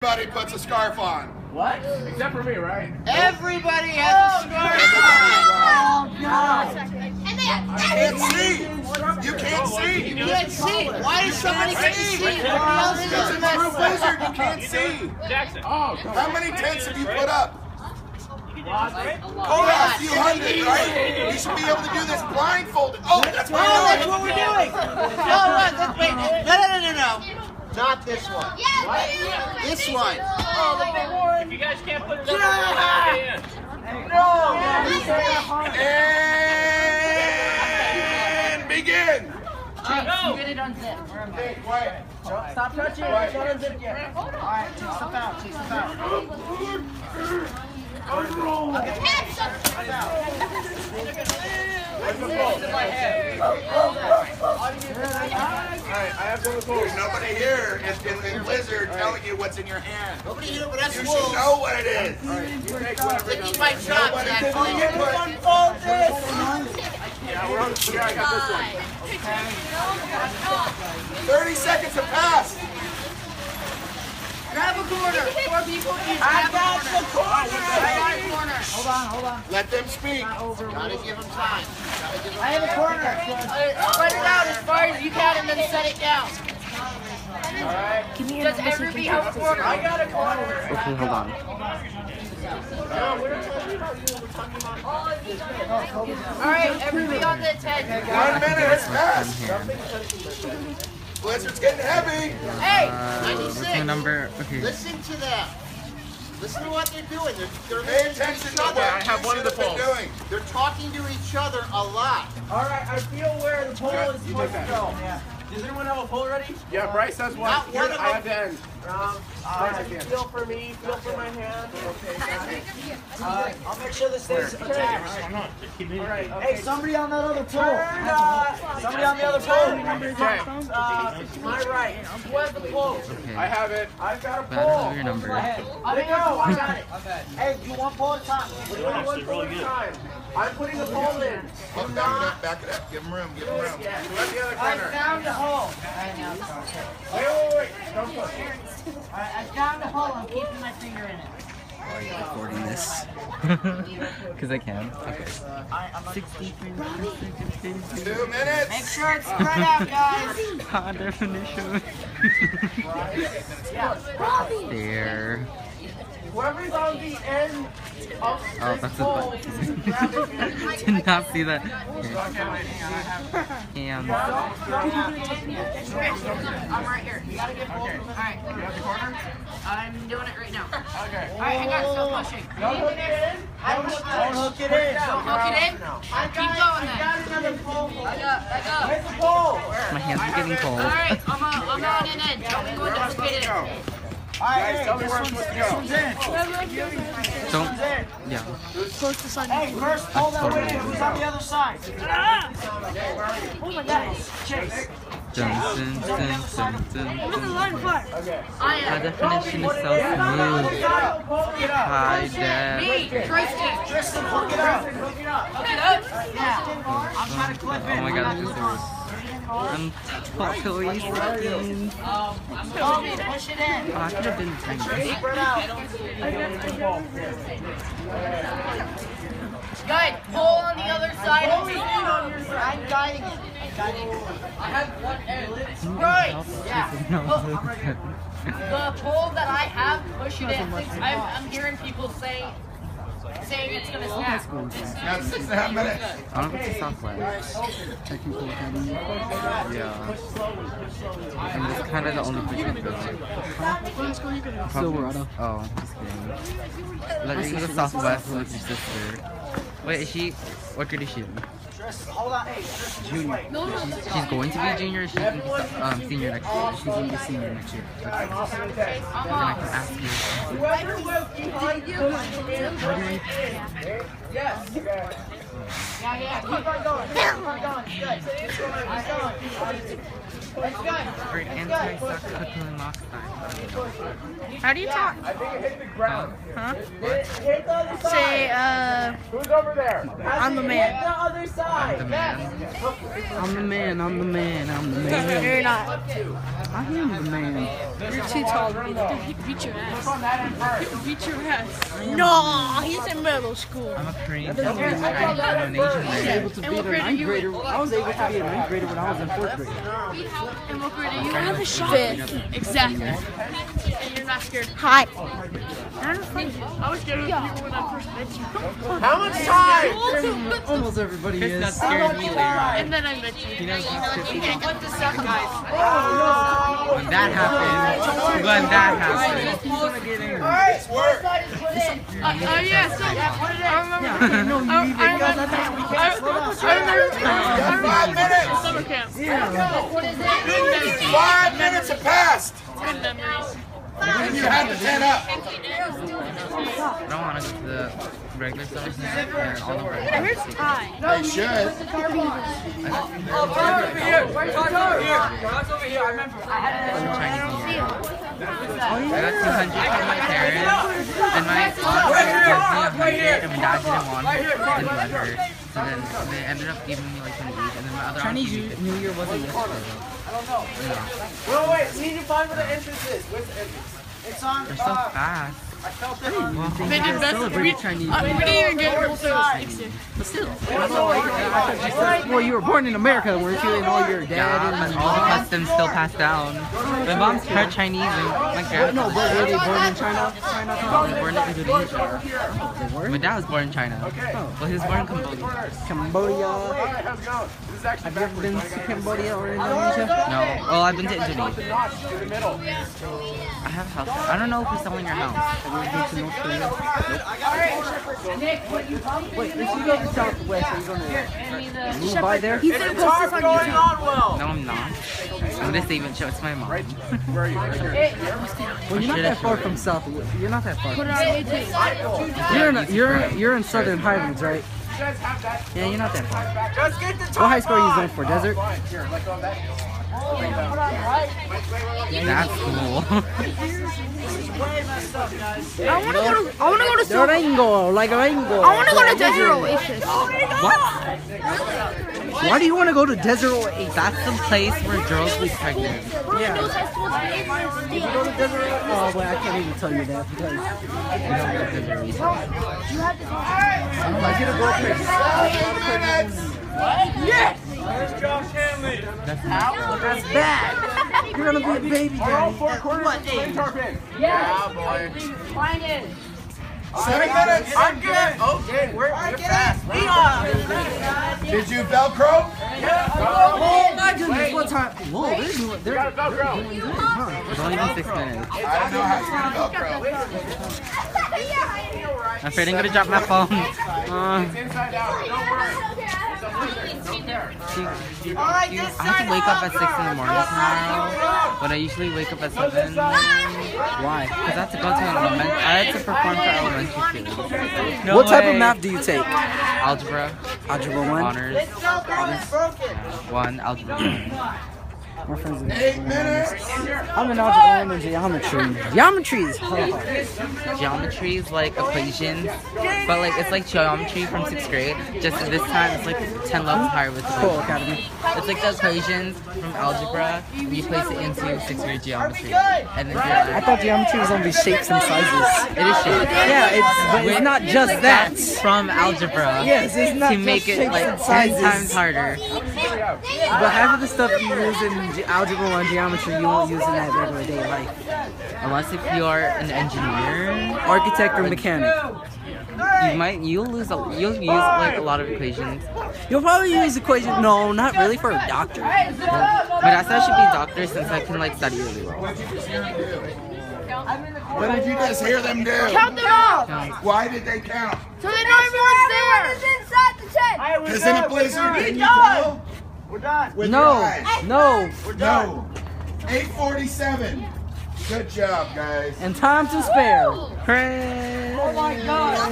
Everybody puts a scarf on. What? Except for me, right? Everybody has a scarf on. Oh, God. You can't see. You can't see. You can't see. Why does somebody get to see? Everybody else Because doesn't. it's a wizard. You can't see. Jackson. Oh, how many tents have you put up? Oh, a few hundred, right? You should be able to do this blindfolded. Oh, that's what Oh, we're that's doing. what we're doing. No. Not this one. This one. Oh, the big one. If you guys can't put it up, And begin. Go. Get it unzipped. Okay, quiet. Stop touching it. It's not unzipped yet. All right, take stuff out. Take stuff out. Alright, I have one of those. There's nobody here in the blizzard telling you what's in your hand. Nobody here, but that's You wolves. should know what it is. Licking my chops, actually. Yeah, we're on the I got this one. 30 seconds have passed. Grab a corner. 4 people each. I got the corner. Hold on. Let them speak. Gotta give them time. I have a corner. Spread it out as far as you can and then set it down. Does everybody have a corner? I got a corner. Okay, hold on. Alright, everybody on the 10. 1 minute has passed. Blizzard's getting heavy. Hey! What's my number? Okay. Listen to them. Listen to what they're doing. They're Pay attention to what I have one of the they're doing. They're talking to each other a lot. Alright, I feel where the pole is supposed to go. Does anyone have a pole ready? Yeah, Bryce has one. Not one of I have the end. Feel for me, feel for my hand. Okay, I'll make sure this stays attached. Alright, hey, somebody on that other pole. Somebody on the other pole. My right. Who has the pole? Okay. I have it. I've got a But I don't have your number. There you go. I got it. Hey, do one pole at a time. We're doing one pole at a time. I'm putting the pole in. Back it up. Give them room. Give them room. Let the other I corner. found the hole. Wait. Don't push. Alright, I found the hole. I'm keeping my finger in it. Are you recording this? Because I can. Okay. 63 2 minutes. Make sure it's spread out, guys. High definition. There. Whoever's on the end of Oh, this that's pole a is button. grabbing it. Did not see that. Okay. And I'm right here. You gotta get both of them. Alright. You have the corner? I'm doing it right now. Okay. Alright, hang on. Still pushing. Don't hook it in. Don't hook it in. Don't hook it in. Keep going then. I got another pole. Back up. Where's the pole? my hands are getting cold. Alright, I'm on an end. Tell me when to hook it in. Guys, tell me where I'm supposed to go. Don't. Yeah. Hey, first pull that way in. Who's on the other side? Oh my God. Chase. Dun, dun, dun, dun, dun, dun. High definition is so smooth. High def. Me, Tristan, hook it up. Hook it up. Yeah. I'm trying to clip it. Oh my god, this is worse. I'm totally sucking. Push it in. Oh, I could have been doing this. Spread out. Guys, pull on the other side. I'm guiding it. I have one end. Right. Yeah. The pole that I have, push it in. I'm hearing people saying it's gonna snap. Now 6.5 minutes. I don't know if it's a Southwest. Technical Academy. Yeah. And it's kind of the only place we go. Silverado. Oh, just kidding. Let's go to the Southwest with your sister. Wait, is she? What grade is she in? Hold on, hey, Junior. She's going to be a junior. Or she's going to be senior next year. She's going to be senior next year. Okay. Then I can ask you. whoever was behind you, yes. Yeah. Keep on going. It's good. It's good. Great anti-suck cooking last time. How do you talk? I think it hit the ground. Huh? Hit the other side. Say, Who's over there? I'm the man. Hit the other side. I'm the man. I'm the man, I'm the man, I'm the man. You're not. I am the man. You're too tall to be there. Beat your Click ass. on that end first. Beat your ass. No, he's in middle school. I'm a Korean. I'm an Asian man. Able to be a ninth grader. I was able to be a ninth grader when I was in 4th grade. And what grade are you? I have a shot. Fifth. Exactly. And you're not scared. Hi. I was scared of people when I first met you. How much time? Almost everybody Chris is. got scared me later on. And then I met you. He knows he's 50. What the suck, guys? When that happened, Nice work. Yeah, so I remember. I remember 5 minutes. summer camp. 5 minutes have passed. Good memories. And you had the 10 up. I don't want to go to the regular summer camp or all the regular Where's Ty? They should. Chinese New Year. I got 200 from my parents, and my aunt gave me 100, and my dad didn't let her. So then they ended up giving me like 20 each, and then my other aunt gave me 50. New Year wasn't yesterday. Wait, we need to find where the entrance is. Where's the entrance? It's on. They're so fast. They did best. We didn't even get real close. But still. Well, you were born in America, weren't you? And all your dad Yeah, and but all the customs still passed down. My mom's part Chinese and my grandpa. No, but were they born in China? was born in Indonesia. They were? My dad was born in China. Well, he was born in Cambodia. Cambodia. Alright, how's it going? This is actually Have you ever been to Cambodia or Indonesia? No. Well, I've been to Indonesia. notch to the middle. I have a house. I don't know if we're selling your house. Have you ever been to North Korea? Wait, if you go to Southwest, are you going to move by there? He's gonna post this on YouTube. No, I'm not. I'm gonna save it. Show it to my mom. Where are you? Right here. Well, you're not that far from Southwest. You're not that far. Put it on YouTube. You're in Southern Highlands, right? You guys have that. Yeah, you're not that far. Just get the top. What high school are you going for? Desert? Here, let go of that. That's cool. I wanna go to Durango, like Durango. I wanna go to Desert Oasis. What? Why do you want to go to Desert Oasis? That's the place where girls get pregnant. Yeah. Did you go to Desert Oasis? Oh, but I can't even tell you that because I get a girlfriend. Yes! Where's Josh Hanley? That's bad. You're gonna be a baby daddy. What age? Yeah, boy. Mine is. 7 minutes. I'm good. Okay, we're fast. Did you Velcro? Oh my goodness, what time? Whoa, they're doing Got a Velcro. good, huh? It's only been 6 minutes. I don't know how to do Velcro. I'm afraid I'm gonna drop my phone. It's inside out. Don't worry. I have to wake up at 6 in the morning tomorrow, but I usually wake up at 7. Why? Because I have to go to I have to perform for elementary students. No What type of way. math do you take? Algebra, Algebra 1? honors, 1, algebra 1. My friends in 8 minutes. I'm in Algebra 1 and geometry. Geometry is hard. Geometry is like equations, but like it's like geometry from 6th grade. Just this time it's like 10 levels higher with Cool equations. Academy. It's like the equations from algebra, and you place it into 6th grade geometry. And then you're I like, thought geometry was only shapes and sizes. it is shaped. Yeah, but it's not just that. From algebra. Yes, it's not to just make it shapes like and 10 sizes. times harder. But half of the stuff you use in Algebra 1 geometry, you won't use in that regular day life. Unless if you are an engineer, Architect or mechanic. you'll use like a lot of equations. You'll probably use equation. No, not really for a doctor. But I said I should be a doctor since I can like study really well. What did you just hear them do? Count them off. Why did they count? So they know everyone's there. inside the tent. Because in a blizzard, didn't you tell? We're done. With your No, eyes. no. No. 8:47. Good job, guys. And time to spare. Hooray! Oh my god.